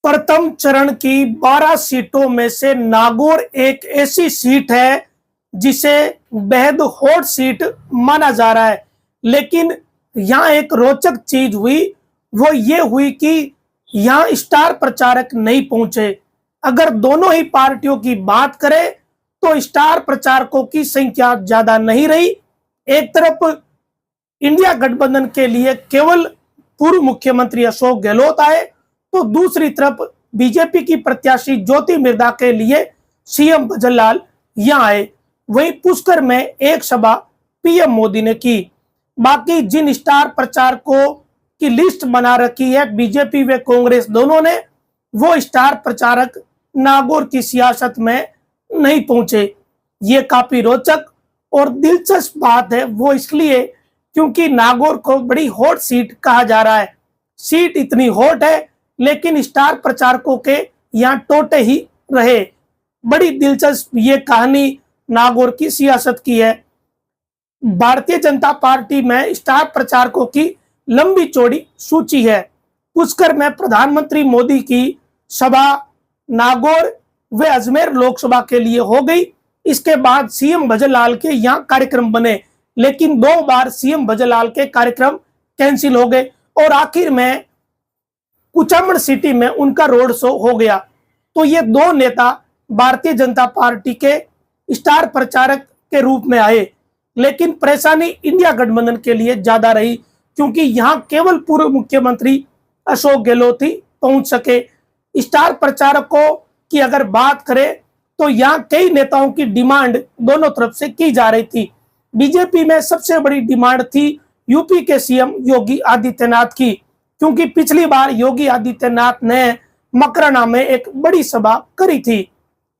प्रथम चरण की 12 सीटों में से नागौर एक ऐसी सीट है जिसे बेहद हॉट सीट माना जा रहा है। लेकिन यहाँ एक रोचक चीज हुई, वो ये हुई कि यहाँ स्टार प्रचारक नहीं पहुंचे। अगर दोनों ही पार्टियों की बात करें तो स्टार प्रचारकों की संख्या ज्यादा नहीं रही। एक तरफ इंडिया गठबंधन के लिए केवल पूर्व मुख्यमंत्री अशोक गहलोत आए, तो दूसरी तरफ बीजेपी की प्रत्याशी ज्योति मिर्धा के लिए सीएम भजनलाल यहाँ आए। वहीं पुष्कर में एक सभा पीएम मोदी ने की। बाकी जिन स्टार प्रचारकों की लिस्ट बना रखी है बीजेपी व कांग्रेस दोनों ने, वो स्टार प्रचारक नागौर की सियासत में नहीं पहुंचे। ये काफी रोचक और दिलचस्प बात है, वो इसलिए क्योंकि नागौर को बड़ी हॉट सीट कहा जा रहा है। सीट इतनी हॉट है लेकिन स्टार प्रचारकों के यहाँ टोटे ही रहे। बड़ी दिलचस्प ये कहानी नागौर की सियासत की है। भारतीय जनता पार्टी में स्टार प्रचारकों की लंबी चौड़ी सूची है। पुष्कर में प्रधानमंत्री मोदी की सभा नागौर व अजमेर लोकसभा के लिए हो गई। इसके बाद सीएम भजनलाल के यहाँ कार्यक्रम बने, लेकिन 2 बार सीएम भजनलाल के कार्यक्रम कैंसिल हो गए और आखिर में कुचामन सिटी में उनका रोड शो हो गया। तो ये 2 नेता भारतीय जनता पार्टी के स्टार प्रचारक के रूप में आए, लेकिं परेशानी इंडिया गठबंधन के लिए ज्यादा रही क्योंकि यहाँ केवल पूर्व मुख्यमंत्री अशोक गहलोत ही पहुंच सके। स्टार प्रचारकों की अगर बात करें तो यहाँ कई नेताओं की डिमांड दोनों तरफ से की जा रही थी। बीजेपी में सबसे बड़ी डिमांड थी यूपी के सीएम योगी आदित्यनाथ की, क्योंकि पिछली बार योगी आदित्यनाथ ने मकराना में एक बड़ी सभा करी थी,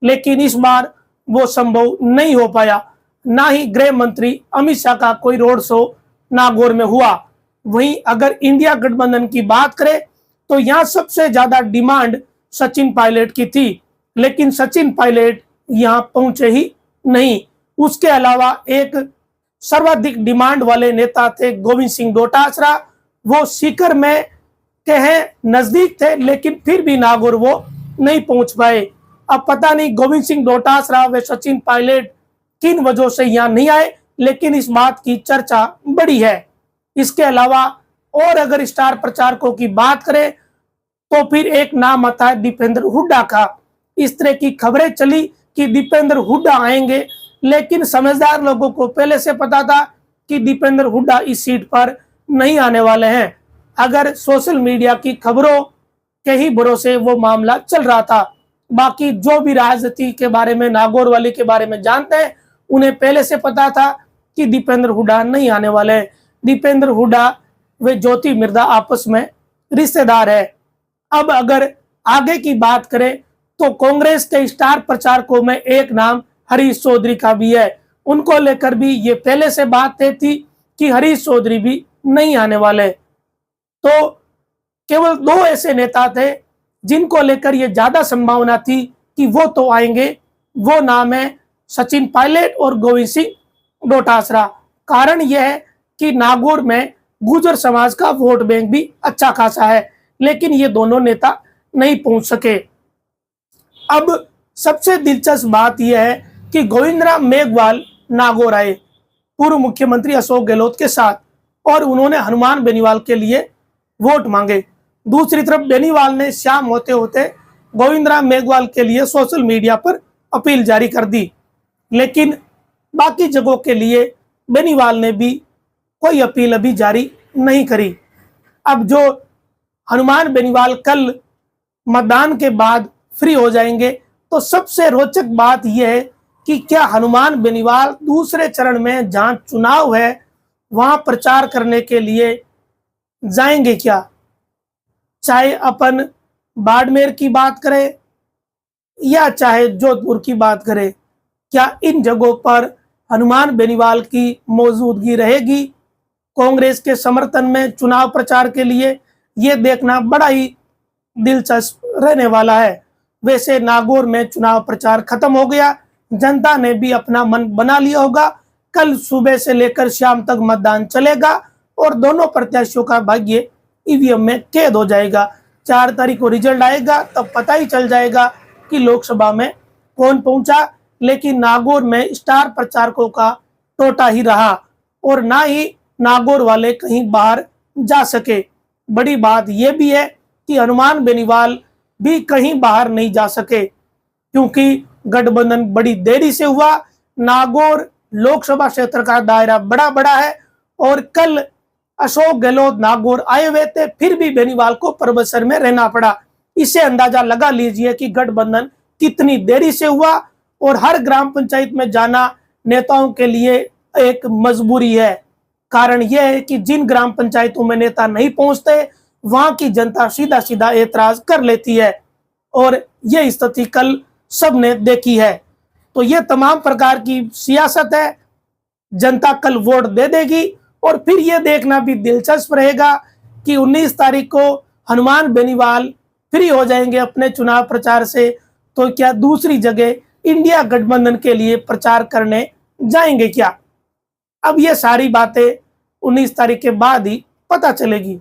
लेकिन इस बार वो संभव नहीं हो पाया। ना ही गृह मंत्री अमित शाह का कोई रोड शो नागौर में हुआ। वहीं अगर इंडिया गठबंधन की बात करें तो यहाँ सबसे ज्यादा डिमांड सचिन पायलट की थी, लेकिन सचिन पायलट यहाँ पहुंचे ही नहीं। उसके अलावा एक सर्वाधिक डिमांड वाले नेता थे गोविंद सिंह डोटासरा। वो सीकर में कहे नजदीक थे, लेकिन फिर भी नागौर वो नहीं पहुंच पाए। अब पता नहीं गोविंद सिंह डोटासरा व सचिन पायलट किन वजहों से यहाँ नहीं आए, लेकिन इस बात की चर्चा बड़ी है। इसके अलावा और अगर स्टार प्रचारकों की बात करें तो फिर एक नाम आता है दीपेंद्र हुड्डा का। इस तरह की खबरें चली कि दीपेंद्र हुड्डा आएंगे, लेकिन समझदार लोगों को पहले से पता था कि दीपेंद्र हुड्डा इस सीट पर नहीं आने वाले हैं। अगर सोशल मीडिया की खबरों के ही भरोसे वो मामला चल रहा था। बाकी जो भी राजनीति के बारे में, नागौर वाले के बारे में जानते हैं, उन्हें पहले से पता था कि दीपेंद्र हुड्डा नहीं आने वाले हैं। दीपेंद्र हुड्डा व ज्योति मिर्धा आपस में रिश्तेदार है। अब अगर आगे की बात करें तो कांग्रेस के स्टार प्रचारकों में एक नाम हरीश चौधरी का भी है। उनको लेकर भी ये पहले से बात तय थी कि हरीश चौधरी भी नहीं आने वाले। तो केवल 2 ऐसे नेता थे जिनको लेकर ये ज्यादा संभावना थी कि वो तो आएंगे। वो नाम है सचिन पायलट और गोविंद सिंह डोटासरा। कारण यह है कि नागौर में गुर्जर समाज का वोट बैंक भी अच्छा खासा है, लेकिन ये दोनों नेता नहीं पहुंच सके। अब सबसे दिलचस्प बात यह है कि गोविंदराम मेघवाल नागौर आए पूर्व मुख्यमंत्री अशोक गहलोत के साथ, और उन्होंने हनुमान बेनीवाल के लिए वोट मांगे। दूसरी तरफ बेनीवाल ने शाम होते होते गोविंदराम मेघवाल के लिए सोशल मीडिया पर अपील जारी कर दी, लेकिन बाकी जगहों के लिए बेनीवाल ने भी कोई अपील अभी जारी नहीं करी। अब जो हनुमान बेनीवाल कल मतदान के बाद फ्री हो जाएंगे, तो सबसे रोचक बात यह है कि क्या हनुमान बेनीवाल दूसरे चरण में जहां चुनाव है वहां प्रचार करने के लिए जाएंगे क्या। चाहे अपन बाड़मेर की बात करें या चाहे जोधपुर की बात करें, क्या इन जगहों पर हनुमान बेनीवाल की मौजूदगी रहेगी कांग्रेस के समर्थन में चुनाव प्रचार के लिए, ये देखना बड़ा ही दिलचस्प रहने वाला है। वैसे नागौर में चुनाव प्रचार खत्म हो गया, जनता ने भी अपना मन बना लिया होगा। कल सुबह से लेकर शाम तक मतदान चलेगा और दोनों प्रत्याशियों का भाग्य ईवीएम में कैद हो जाएगा। 4 तारीख को रिजल्ट आएगा तब पता ही चल जाएगा कि लोकसभा में कौन पहुंचा। लेकिन नागौर में स्टार प्रचारकों का टोटा ही रहा और ना ही नागौर वाले कहीं बाहर जा सके। बड़ी बात यह भी है कि हनुमान बेनीवाल भी कहीं बाहर नहीं जा सके क्योंकि गठबंधन बड़ी देरी से हुआ। नागौर लोकसभा क्षेत्र का दायरा बड़ा है और कल अशोक गहलोत नागौर आए हुए थे, फिर भी बेनीवाल को परबतसर में रहना पड़ा। इससे अंदाजा लगा लीजिए कि गठबंधन कितनी देरी से हुआ और हर ग्राम पंचायत में जाना नेताओं के लिए एक मजबूरी है। कारण यह है कि जिन ग्राम पंचायतों में नेता नहीं पहुंचते वहां की जनता सीधा सीधा एतराज कर लेती है और यह स्थिति कल सबने देखी है। तो यह तमाम प्रकार की सियासत है। जनता कल वोट दे देगी और फिर यह देखना भी दिलचस्प रहेगा कि 19 तारीख को हनुमान बेनीवाल फ्री हो जाएंगे अपने चुनाव प्रचार से तो क्या दूसरी जगह इंडिया गठबंधन के लिए प्रचार करने जाएंगे क्या। अब ये सारी बातें 19 तारीख के बाद ही पता चलेगी।